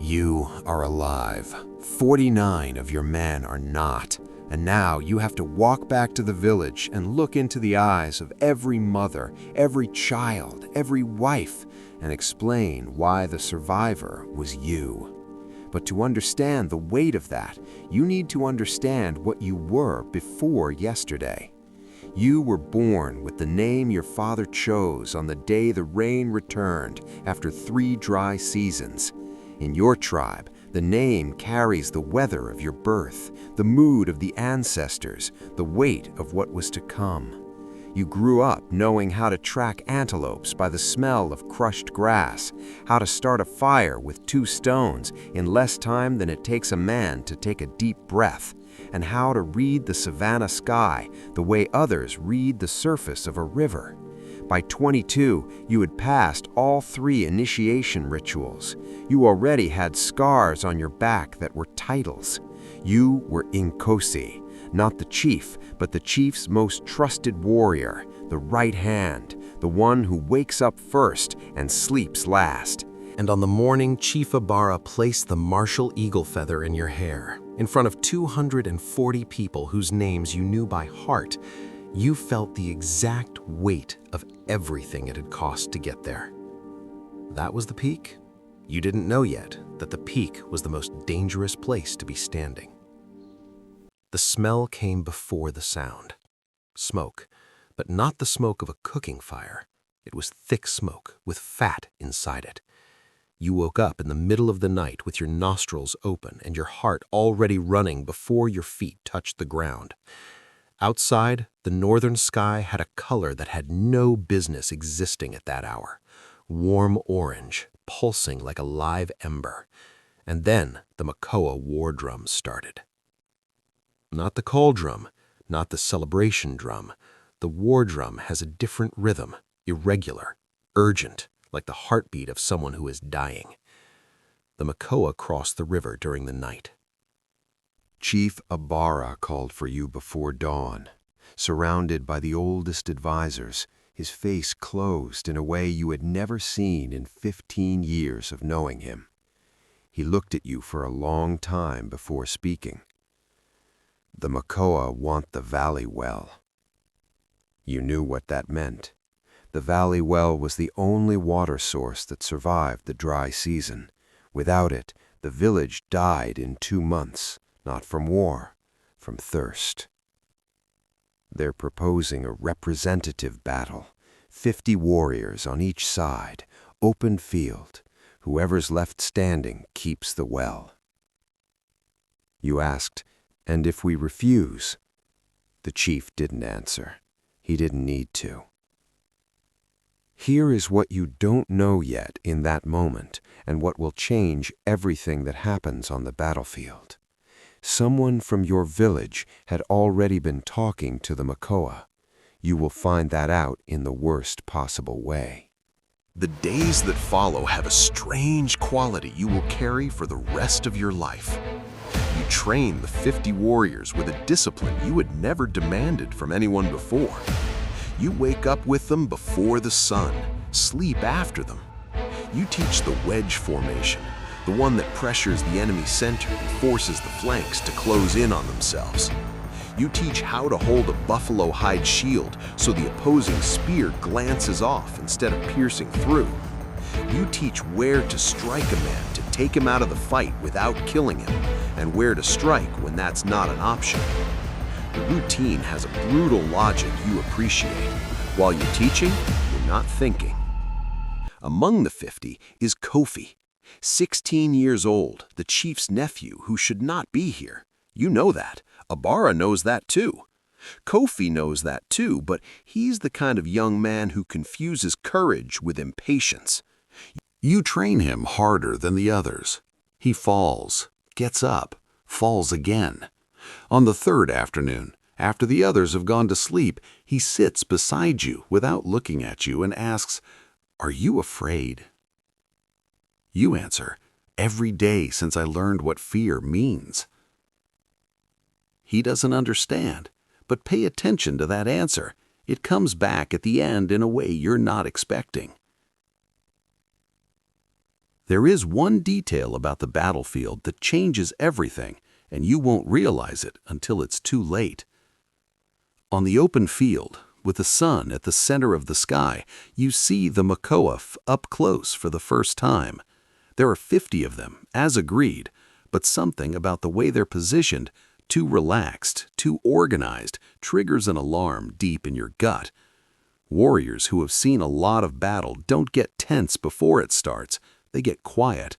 You are alive. 49 of your men are not. And now you have to walk back to the village and look into the eyes of every mother, every child, every wife, and explain why the survivor was you. But to understand the weight of that, you need to understand what you were before yesterday. You were born with the name your father chose on the day the rain returned after 3 dry seasons. In your tribe, the name carries the weather of your birth, the mood of the ancestors, the weight of what was to come. You grew up knowing how to track antelopes by the smell of crushed grass, how to start a fire with 2 stones in less time than it takes a man to take a deep breath, and how to read the savanna sky the way others read the surface of a river. By 22, you had passed all 3 initiation rituals. You already had scars on your back that were titles. You were Inkosi, not the chief, but the chief's most trusted warrior, the right hand, the one who wakes up first and sleeps last. And on the morning Chief Abara placed the martial eagle feather in your hair, in front of 240 people whose names you knew by heart, you felt the exact weight of everything it had cost to get there. That was the peak? You didn't know yet that the peak was the most dangerous place to be standing. The smell came before the sound. Smoke, but not the smoke of a cooking fire. It was thick smoke with fat inside it. You woke up in the middle of the night with your nostrils open and your heart already running before your feet touched the ground. Outside, the northern sky had a color that had no business existing at that hour. Warm orange, pulsing like a live ember. And then the Makoa war drums started. Not the call drum, not the celebration drum. The war drum has a different rhythm, irregular, urgent, like the heartbeat of someone who is dying. The Makoa crossed the river during the night. Chief Abara called for you before dawn, surrounded by the oldest advisors, his face closed in a way you had never seen in 15 years of knowing him. He looked at you for a long time before speaking. The Makoa want the valley well. You knew what that meant. The valley well was the only water source that survived the dry season. Without it, the village died in 2 months, not from war, from thirst. They're proposing a representative battle, 50 warriors on each side, open field. Whoever's left standing keeps the well. You asked, and if we refuse? The chief didn't answer. He didn't need to. Here is what you don't know yet in that moment, and what will change everything that happens on the battlefield. Someone from your village had already been talking to the Makoa. You will find that out in the worst possible way. The days that follow have a strange quality you will carry for the rest of your life. You train the 50 warriors with a discipline you had never demanded from anyone before. You wake up with them before the sun, sleep after them. You teach the wedge formation, the one that pressures the enemy center and forces the flanks to close in on themselves. You teach how to hold a buffalo hide shield so the opposing spear glances off instead of piercing through. You teach where to strike a man to take him out of the fight without killing him, and where to strike when that's not an option. The routine has a brutal logic you appreciate. While you're teaching, you're not thinking. Among the 50 is Kofi, 16 years old, the chief's nephew who should not be here. You know that. Abara knows that too. Kofi knows that too, but he's the kind of young man who confuses courage with impatience. You train him harder than the others. He falls, gets up, falls again. On the 3rd afternoon, after the others have gone to sleep, he sits beside you without looking at you and asks, "Are you afraid?" You answer, "Every day since I learned what fear means." He doesn't understand, but pay attention to that answer. It comes back at the end in a way you're not expecting. There is one detail about the battlefield that changes everything, and you won't realize it until it's too late. On the open field, with the sun at the center of the sky, you see the Makoa up close for the first time. There are 50 of them, as agreed, but something about the way they're positioned, too relaxed, too organized, triggers an alarm deep in your gut. Warriors who have seen a lot of battle don't get tense before it starts, they get quiet.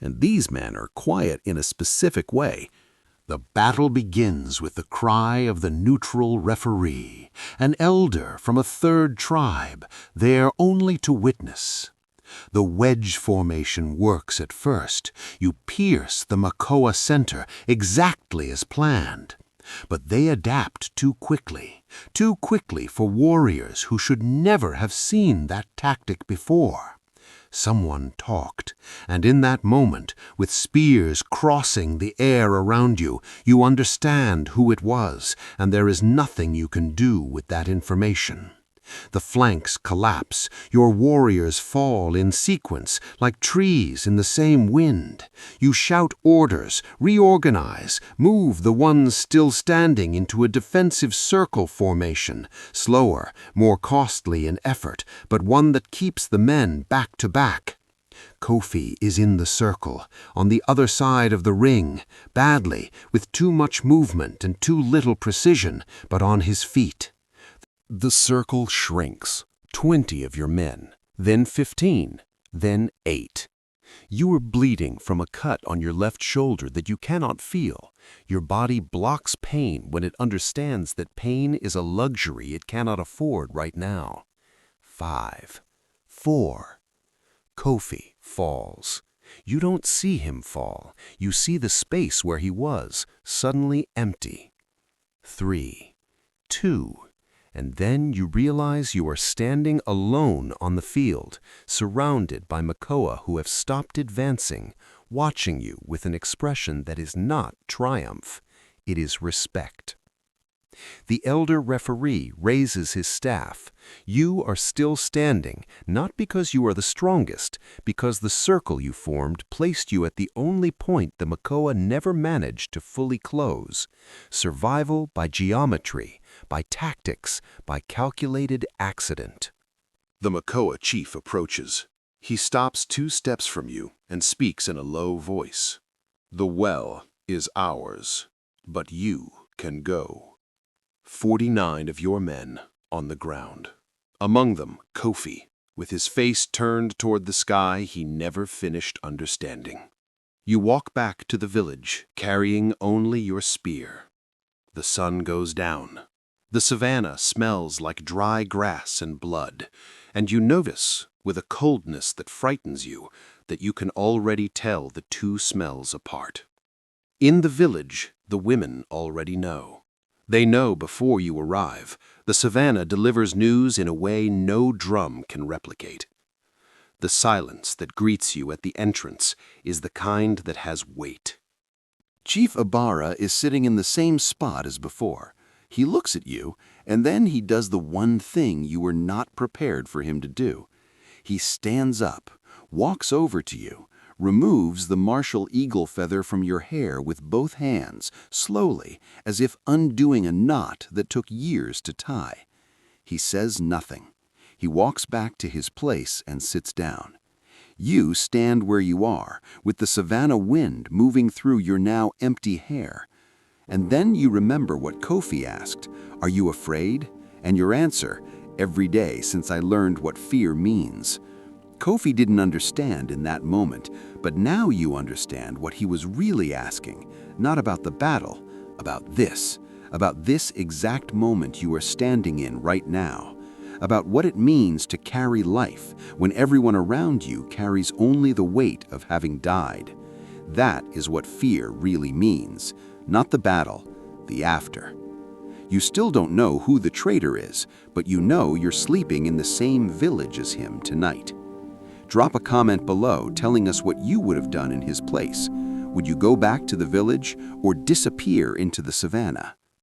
And these men are quiet in a specific way. The battle begins with the cry of the neutral referee, an elder from a third tribe, there only to witness. The wedge formation works at first. You pierce the Makoa center exactly as planned. But they adapt too quickly for warriors who should never have seen that tactic before. Someone talked, and in that moment, with spears crossing the air around you, you understand who it was, and there is nothing you can do with that information. The flanks collapse, your warriors fall in sequence, like trees in the same wind. You shout orders, reorganize, move the ones still standing into a defensive circle formation, slower, more costly in effort, but one that keeps the men back to back. Kofi is in the circle, on the other side of the ring, badly, with too much movement and too little precision, but on his feet. The circle shrinks. 20 of your men, then 15, then 8. You are bleeding from a cut on your left shoulder that you cannot feel. Your body blocks pain when it understands that pain is a luxury it cannot afford right now. 5, 4. Kofi falls. You don't see him fall. You see the space where he was, suddenly empty. 3, 2. And then you realize you are standing alone on the field, surrounded by Makoa who have stopped advancing, watching you with an expression that is not triumph, it is respect. The elder referee raises his staff. You are still standing, not because you are the strongest, because the circle you formed placed you at the only point the Makoa never managed to fully close. Survival by geometry, by tactics, by calculated accident. The Makoa chief approaches. He stops 2 steps from you and speaks in a low voice. The well is ours, but you can go. 49 of your men on the ground. Among them, Kofi, with his face turned toward the sky he never finished understanding. You walk back to the village, carrying only your spear. The sun goes down. The savannah smells like dry grass and blood, and you notice, with a coldness that frightens you, that you can already tell the 2 smells apart. In the village, the women already know. They know before you arrive. The savannah delivers news in a way no drum can replicate. The silence that greets you at the entrance is the kind that has weight. Chief Ibarra is sitting in the same spot as before. He looks at you, and then he does the one thing you were not prepared for him to do. He stands up, walks over to you, removes the martial eagle feather from your hair with both hands, slowly, as if undoing a knot that took years to tie. He says nothing. He walks back to his place and sits down. You stand where you are, with the savannah wind moving through your now empty hair. And then you remember what Kofi asked, "Are you afraid?" And your answer, "Every day since I learned what fear means." Kofi didn't understand in that moment, but now you understand what he was really asking, not about the battle, about this exact moment you are standing in right now, about what it means to carry life when everyone around you carries only the weight of having died. That is what fear really means, not the battle, the after. You still don't know who the traitor is, but you know you're sleeping in the same village as him tonight. Drop a comment below telling us what you would have done in his place. Would you go back to the village or disappear into the savannah?